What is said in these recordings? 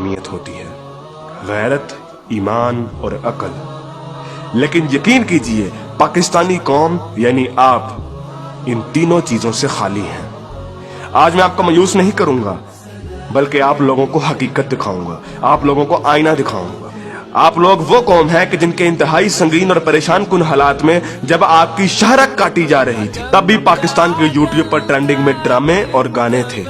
अहमियत होती है, गैरत, ईमान और अकल। लेकिन यकीन कीजिए पाकिस्तानी कौम यानी आप इन तीनों चीजों से खाली हैं। आज मैं आपको मायूस नहीं करूंगा, बल्कि आप लोगों को हकीकत दिखाऊंगा, आप लोगों को आईना दिखाऊंगा। आप लोग वो कौम है कि जिनके इंतहाई संगीन और परेशान कुन हालात में जब आपकी शहरत काटी जा रही थी, तब भी पाकिस्तान के यूट्यूब पर ट्रेंडिंग में ड्रामे और गाने थे।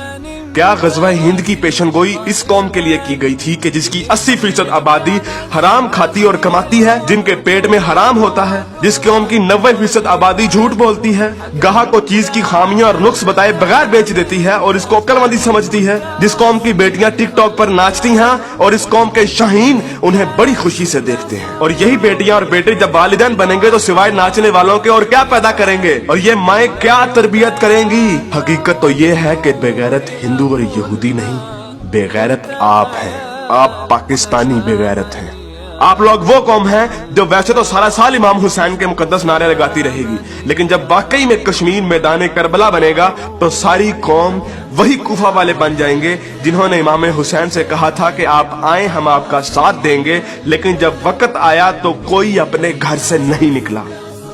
क्या गज़वा हिंद की पेशनगोई इस कौम के लिए की गई थी कि जिसकी 80% आबादी हराम खाती और कमाती है, जिनके पेट में हराम होता है, जिस कौम की 90% आबादी झूठ बोलती है, गाहक को चीज की खामियां और नुक्स बताए बगैर बेच देती है और इसको अक्लमंदी समझती है, जिस कौम की बेटियां टिकटॉक पर नाचती हैं और इस कौम के शाहीन उन्हें बड़ी खुशी से देखते हैं। और यही बेटियां और बेटे जब वालिदैन बनेंगे तो सिवाय नाचने वालों के और क्या पैदा करेंगे, और ये माएँ क्या तरबियत करेंगी। हकीकत तो ये है कि बेगैरत हिंदू और यहूदी नहीं, बेगैरत आप हैं। आप पाकिस्तानी बेगैरत हैं। आप लोग वो कौम हैं जो वैसे तो सारा साल इमाम हुसैन के मुकद्दस नारे लगाती रहेगी, लेकिन जब वाकई में कश्मीर मैदान करबला बनेगा तो सारी कौम वही कूफा वाले बन जाएंगे जिन्होंने इमाम हुसैन से कहा था कि आप आए, हम आपका साथ देंगे, लेकिन जब वक्त आया तो कोई अपने घर से नहीं निकला।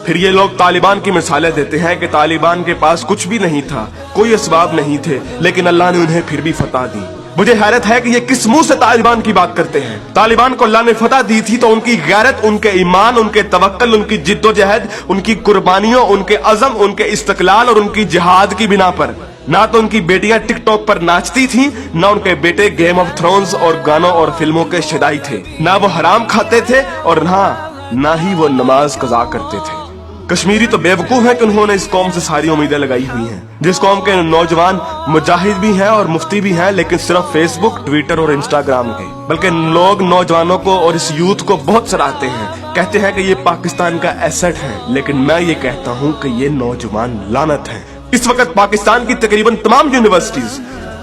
फिर ये लोग तालिबान की मिसालें देते हैं कि तालिबान के पास कुछ भी नहीं था, कोई असबाब नहीं थे, लेकिन अल्लाह ने उन्हें फिर भी फतह दी। मुझे हैरत है कि ये किस मुंह से तालिबान की बात करते हैं। तालिबान को अल्लाह ने फतह दी थी तो उनकी गैरत, उनके ईमान, उनके तवक्कल, उनकी जिद्दोजहद, उनकी कुर्बानियों, उनके अज़म, उनके इस्तक़लाल और उनकी जिहाद की बिना पर। ना तो उनकी बेटियां टिकटॉक पर नाचती थीं, ना उनके बेटे गेम ऑफ थ्रोन्स और गानों और फिल्मों के शदाई थे, ना वो हराम खाते थे और ना ही वो नमाज कज़ा करते थे। कश्मीरी तो बेवकूफ है कि उन्होंने इस कौम से सारी उम्मीदें लगाई हुई हैं, जिस कौम के नौजवान मुजाहिद भी हैं और मुफ्ती भी हैं, लेकिन सिर्फ फेसबुक, ट्विटर और इंस्टाग्राम के। बल्कि लोग नौजवानों को और इस यूथ को बहुत सराहते हैं, कहते हैं कि ये पाकिस्तान का एसेट है, लेकिन मैं ये कहता हूँ कि ये नौजवान लानत है। इस वक्त पाकिस्तान की तकरीबन तमाम यूनिवर्सिटीज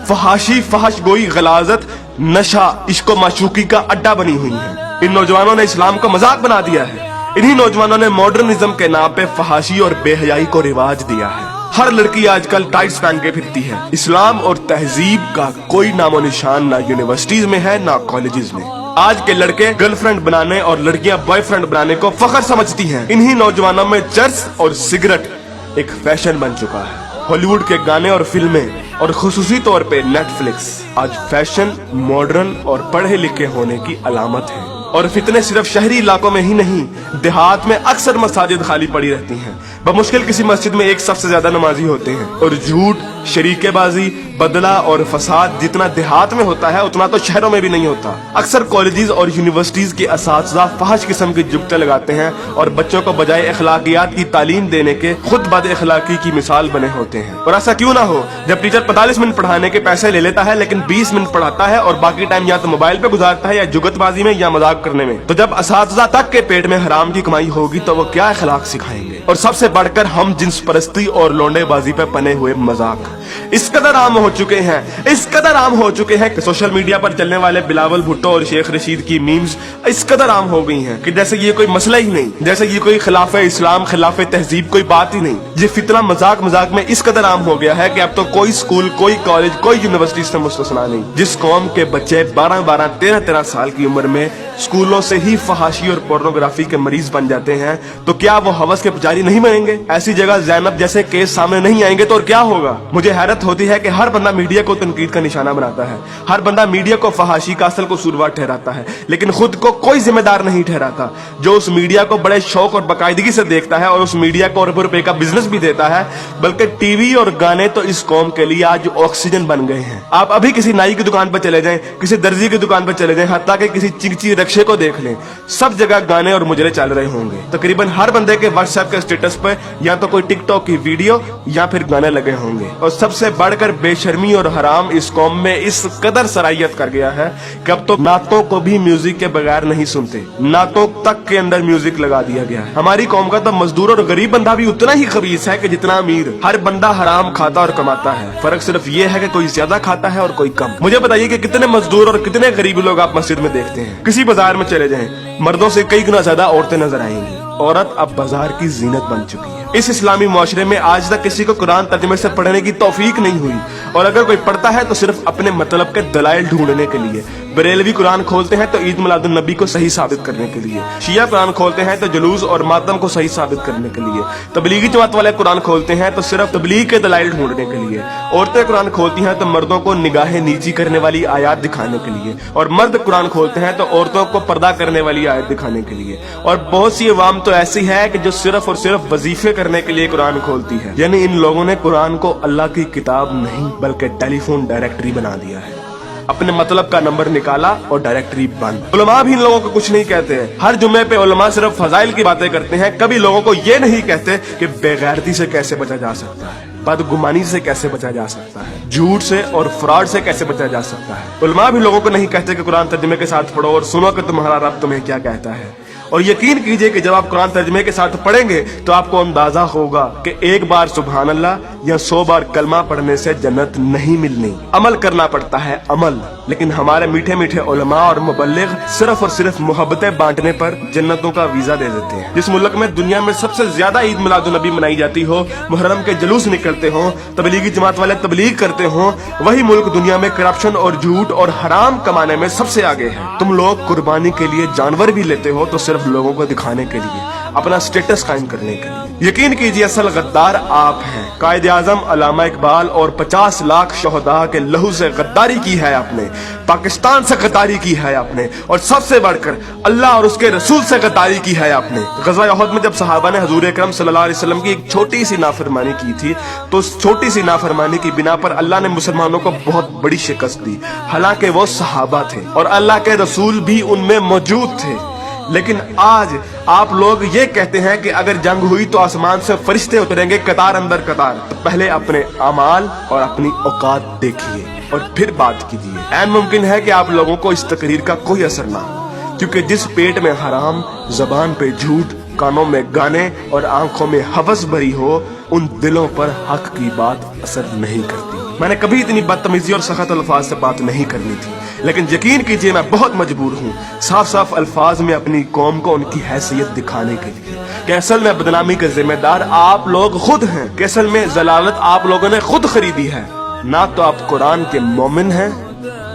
फहाशी, फहशगोई, गलाजत, नशा, इश्को माशूकी का अड्डा बनी हुई है। इन नौजवानों ने इस्लाम को मजाक बना दिया है। इन्हीं नौजवानों ने मॉडर्निज्म के नाम पे फहाशी और बेहयाई को रिवाज दिया है। हर लड़की आजकल टाइट्स पहन के फिरती है। इस्लाम और तहजीब का कोई नामो निशान ना यूनिवर्सिटीज में है ना कॉलेजेस में। आज के लड़के गर्लफ्रेंड बनाने और लड़कियां बॉयफ्रेंड बनाने को फख्र समझती हैं। इन्हीं नौजवानों में चर्च और सिगरेट एक फैशन बन चुका है। हॉलीवुड के गाने और फिल्में और खुसूसी तौर पे नेटफ्लिक्स आज फैशन, मॉडर्न और पढ़े लिखे होने की अलामत है। और फितने सिर्फ शहरी इलाकों में ही नहीं, देहात में अक्सर मसाजिद खाली पड़ी रहती हैं। बमुश्किल किसी मस्जिद में एक सफ से ज्यादा नमाजी होते हैं। और झूठ, शरीकेबाजी, बदला और फसाद जितना देहात में होता है उतना तो शहरों में भी नहीं होता। अक्सर कॉलेजेस और यूनिवर्सिटीज के असातिज़ा फहश किस्म की जुगते लगाते हैं और बच्चों को बजाय अखलाकियात की तालीम देने के खुद बद अखलाकी की मिसाल बने होते हैं। और ऐसा क्यों ना हो, जब टीचर 45 मिनट पढ़ाने के पैसे ले लेता है लेकिन 20 मिनट पढ़ाता है और बाकी टाइम या तो मोबाइल पे गुजारता है या जुगतबाजी में या मजाक करने में, तो जब असातिज़ा तक के पेट में हराम की कमाई होगी तो वो क्या अखलाक सिखाएंगे। और सबसे बढ़कर हम जिन्स परस्ती और लोंडेबाजी पे पने हुए मजाक इस कदर आम हो चुके हैं, इस कदर आम हो चुके हैं कि सोशल मीडिया पर चलने वाले बिलावल भुट्टो और शेख रशीद की मीम्स इस कदर आम हो गई हैं कि जैसे ये कोई मसला ही नहीं, जैसे ये कोई खिलाफे इस्लाम, खिलाफे तहजीब कोई बात ही नहीं। ये फितना मजाक मजाक में इस कदर आम हो गया है कि अब तो कोई स्कूल, कोई कॉलेज, कोई यूनिवर्सिटी से मुस्तस्ना नहीं। जिस कौम के बच्चे 12-12, 13-13 साल की उम्र में स्कूलों से ही फहाशी और पोर्नोग्राफी के मरीज बन जाते हैं, तो क्या वो हवस के पुजारी नहीं बनेंगे? ऐसी जगह ज़ैनब जैसे केस सामने नहीं आएंगे तो और क्या होगा? मुझे हैरत होती है कि हर बंदा मीडिया को तनकीद का निशाना बनाता है, हर बंदा मीडिया को फहाशी का असल कसूरवार ठहराता है, लेकिन खुद को कोई जिम्मेदार नहीं ठहराता, जो उस मीडिया को बड़े शौक और बाकायदगी से देखता है और उस मीडिया को अरबों रुपए का बिजनेस भी देता है। बल्कि टीवी और गाने तो इस कौम के लिए आज ऑक्सीजन बन गए हैं। आप अभी किसी नाई की दुकान पर चले जाएं, किसी दर्जी की दुकान पर चले जाएं, हत्ता कि किसी चिंची रक्षे को देख लें, सब जगह गाने और मुजरे चल रहे होंगे। तकरीबन हर बंदे के व्हाट्सएप के स्टेटस पर या तो कोई टिकटॉक की वीडियो या फिर गाने लगे होंगे। और सबसे बढ़कर बेशर्मी और हराम इस कौम में इस कदर सराहियत कर गया है कि अब तो नातों को भी म्यूजिक के बगैर नहीं सुनते, नातों तक के अंदर म्यूजिक लगा दिया गया है। हमारी कौम का तो मजदूर और गरीब बंदा भी उतना ही खबीस है कि जितना अमीर। हर बंदा हराम खाता और कमाता है, फर्क सिर्फ ये है कि कोई ज्यादा खाता है और कोई कम। मुझे बताइए कि कितने मजदूर और कितने गरीब लोग आप मस्जिद में देखते हैं? किसी बाजार में चले जाएं, मर्दों से कई गुना ज्यादा औरतें नजर आएंगी। औरत अब बाजार की जीनत बन चुकी है। इस इस्लामी मुआशरे में आज तक किसी को कुरान तर्जुमे से पढ़ने की तौफीक नहीं हुई, और अगर कोई पढ़ता है तो सिर्फ अपने मतलब के दलाइल ढूंढने के लिए, बरेलवी कुरान खोलते हैं तो ईद मिलादुन नबी को सही साबित करने के लिए, शिया कुरान खोलते हैं तो जुलूस और मातम को सही साबित करने के लिए, तबलीगी जमात वाले कुरान खोलते हैं तो सिर्फ तबलीग के दलाइल ढूंढने के लिए, औरतें कुरान खोलती हैं तो मर्दों को निगाहें नीची करने वाली आयत दिखाने के लिए, और मर्द कुरान खोलते हैं तो औरतों को पर्दा करने वाली आयत दिखाने के लिए। और बहुत सी अवाम तो ऐसी है कि जो सिर्फ और सिर्फ वजीफे करने के लिए कुरान खोलती है। यानी इन लोगों ने कुरान को अल्लाह की किताब नहीं बल्कि टेलीफोन डायरेक्टरी बना दिया है। अपने मतलब का नंबर निकाला और डायरेक्टरी बंद। उलमा भी इन लोगों को कुछ नहीं कहते हैं। हर जुम्मे पे उलमा सिर्फ फजाइल की बातें करते हैं, कभी लोगों को ये नहीं कहते कि बेगैरती से कैसे बचा जा सकता है, बदगुमानी से कैसे बचा जा सकता है, झूठ से और फ्रॉड से कैसे बचा जा सकता है। उलमा भी लोगों को नहीं कहते कि कुरान तर्जुमे के साथ पढ़ो और सुनो कि तुम्हारा रब तुम्हें क्या कहता है। और यकीन कीजिए कि जब आप कुरान तर्जुमे के साथ पढ़ेंगे तो आपको अंदाजा होगा कि एक बार सुभान अल्लाह या 100 बार कलमा पढ़ने से जन्नत नहीं मिलनी, अमल करना पड़ता है, अमल। लेकिन हमारे मीठे मीठे उलमा और मुबल्लिग सिर्फ और सिर्फ मोहब्बतें बांटने पर जन्नतों का वीजा दे देते हैं। जिस मुल्क में दुनिया में सबसे ज्यादा ईद मिलादुन नबी मनाई जाती हो, मुहर्रम के जुलूस निकलते हो, तबलीगी जमात वाले तबलीग करते हो, वही मुल्क दुनिया में करप्शन और झूठ और हराम कमाने में सबसे आगे है। तुम लोग कुर्बानी के लिए जानवर भी लेते हो तो सिर्फ लोगों को दिखाने के लिए, अपना स्टेटस कायम करने के लिए। यकीन कीजिए असल गद्दार आप हैं। कायद आजम अल्लामा इकबाल और 50 लाख शोहदा के लहू से गद्दारी की है आपने, पाकिस्तान से गद्दारी की है आपने, और सबसे बढ़कर अल्लाह और उसके रसूल से गद्दारी की है आपने। ग़ज़वा उहद में जब सहाबा ने हुज़ूर अकरम सल्लल्लाहु अलैहि वसल्लम की एक छोटी सी नाफरमानी की थी तो उस छोटी सी नाफरमानी की बिना पर अल्लाह ने मुसलमानों को बहुत बड़ी शिकस्त दी। हालांकि वो सहाबा थे और अल्लाह के रसूल भी उनमें मौजूद थे। लेकिन आज आप लोग ये कहते हैं कि अगर जंग हुई तो आसमान से फरिश्ते उतरेंगे कतार अंदर कतार। तो पहले अपने अमाल और अपनी औकात देखिए और फिर बात कीजिए। ऐन मुमकिन है कि आप लोगों को इस तकरीर का कोई असर ना हो, क्योंकि जिस पेट में हराम, जबान पे झूठ, कानों में गाने और आंखों में हवस भरी हो, उन दिलों पर हक की बात असर नहीं करती। मैंने कभी इतनी बदतमीजी और सख्त अल्फाज से बात नहीं करनी थी, लेकिन यकीन कीजिए मैं बहुत मजबूर हूँ साफ साफ अल्फाज में अपनी कौम को उनकी हैसियत दिखाने के लिए कि असल में बदनामी के जिम्मेदार आप लोग खुद हैं, कि असल में जलालत आप लोगों ने खुद खरीदी है। ना तो आप कुरान के मोमिन हैं,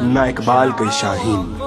ना इकबाल के शाहीन।